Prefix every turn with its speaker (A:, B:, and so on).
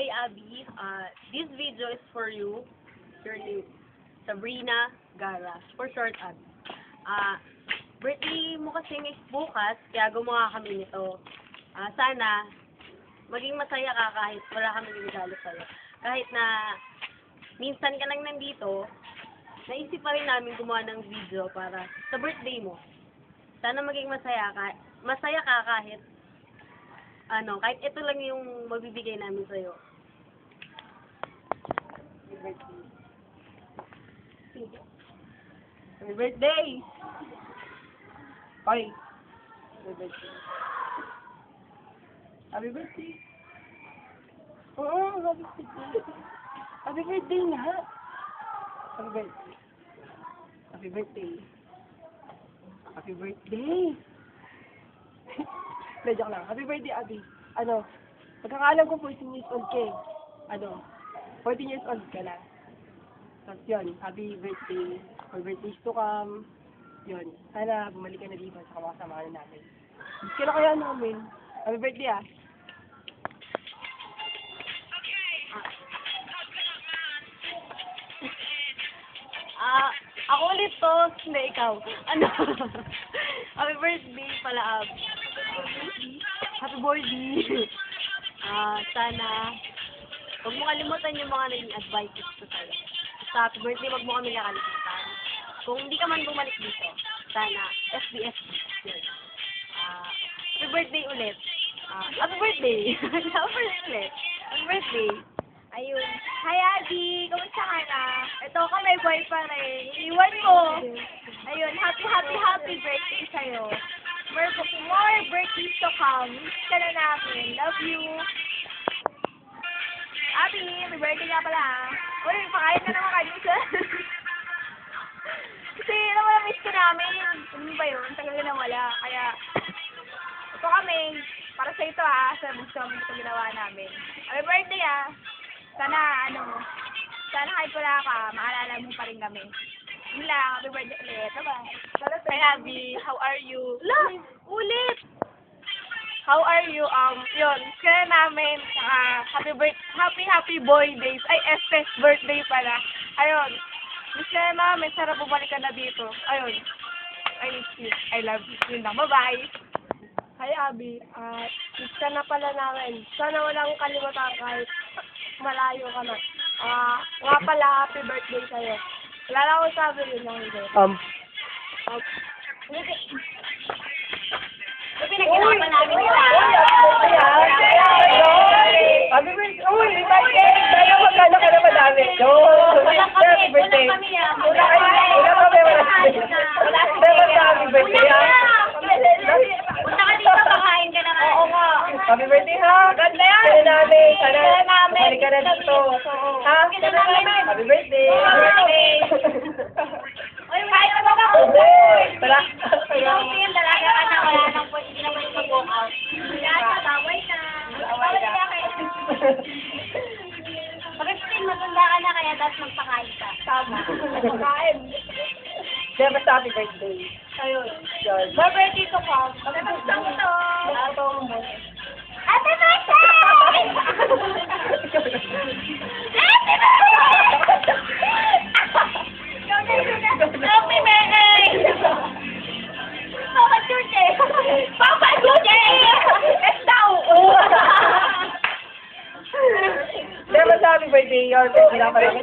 A: Hi, Abby. This video is for you. Your name, Sabrina Garas. For short, Abby. Birthday mo kasi bukas, kaya gumawa kami nito. Sana, maging masaya ka kahit wala kami regalo sa'yo. Kahit na minsan ka lang nandito, naisip pa rin namin gumawa ng video para sa birthday mo. Sana maging masaya ka kahit kahit ito lang yung mabibigay namin sa'yo. Happy birthday! Hoy! Happy birthday. Happy birthday! Oo, happy birthday. Happy birthday nga! Happy birthday. Happy birthday. Happy birthday! Joke lang. Happy birthday, Abby. Pagkakaalam ko 14 years old ka eh. 14 years old ka na. Tapos yun, happy birthday. For birthdays to come. Yun. Sana bumalik ka na dito sa kamakasama na namin. Miss ka na kaya namin. Happy birthday ah. Ako ulit to. Hindi, ikaw. Happy birthday pala, Ab. Happy birthday. Sana, huwag mo kalimutan yung mga naging advices ko sa'yo. Sa happy birthday, huwag mo kami nakalimutan. Kung hindi ka man bumalik dito, sana, SBS. Yun. Happy birthday ulit. Happy birthday. Happy birthday ulit. Happy birthday.
B: Ayun. Hi, Abby! Kamusta ka na? Ito ka, may boy pa rin. Iwan mo! Ayun, happy birthday sa'yo. More birthdays to come. Miss ka na namin. Love you! Abby, may birthday nga pala ah. Uy, pakain ka naman kanisa. Kasi miss ka namin. Ano ba yun? Tagal ka na wala. Kaya, ito kami. Para sa ito ah. Sa gusto ito ginawa namin. Happy birthday ah! Sana kahit wala ka, maalala mo pa rin kami. Yun lang, happy birthday ulit. Bye-bye.
A: Hi, Abby. How are you?
B: Ulit!
A: How are you? Yun, kaya namin, happy boy days. Ay, SS birthday pala. Ayun, miss ka na namin, sarap bumalik ka na dito. Ayun, I miss you. I love you. Yun lang, bye-bye.
B: Hi, Abby. Miss ka na pala namin. Sana walang kalimutan kahit malayo ka na. Nga pala, happy birthday sa'yo. Wala lang akong sabi yun lang.
A: Pinag-inapan namin nila.
B: Happy birthday! Uy, sana magkano ka na madami. Happy birthday. Wala kami. Happy birthday.
A: Punta ka dito, makain ka na nga.
B: Oo nga. Happy birthday ha. Ganda yan. Sana namin. Sana balik ka na dito. Ha? Happy birthday.
A: Uy, kahit na ba ako?
B: Tara.
A: Ikaw, Tim, dalaga ka na. Wala nang po, hindi naman yung mag-walk out. Bawal na. Bawal na kayo. Pag-explain, matanda ka na kaya dapat magpakain ka.
B: Tama. Pagkain. Kaya basta happy birthday.
A: Ayun.
B: More birthday to come.
A: Happy birthday.
B: Happy birthday!
A: Happy birthday!
B: Papa Chuche! Papa Chuche! It's now! Kaya basta happy birthday. Your birthday na pala.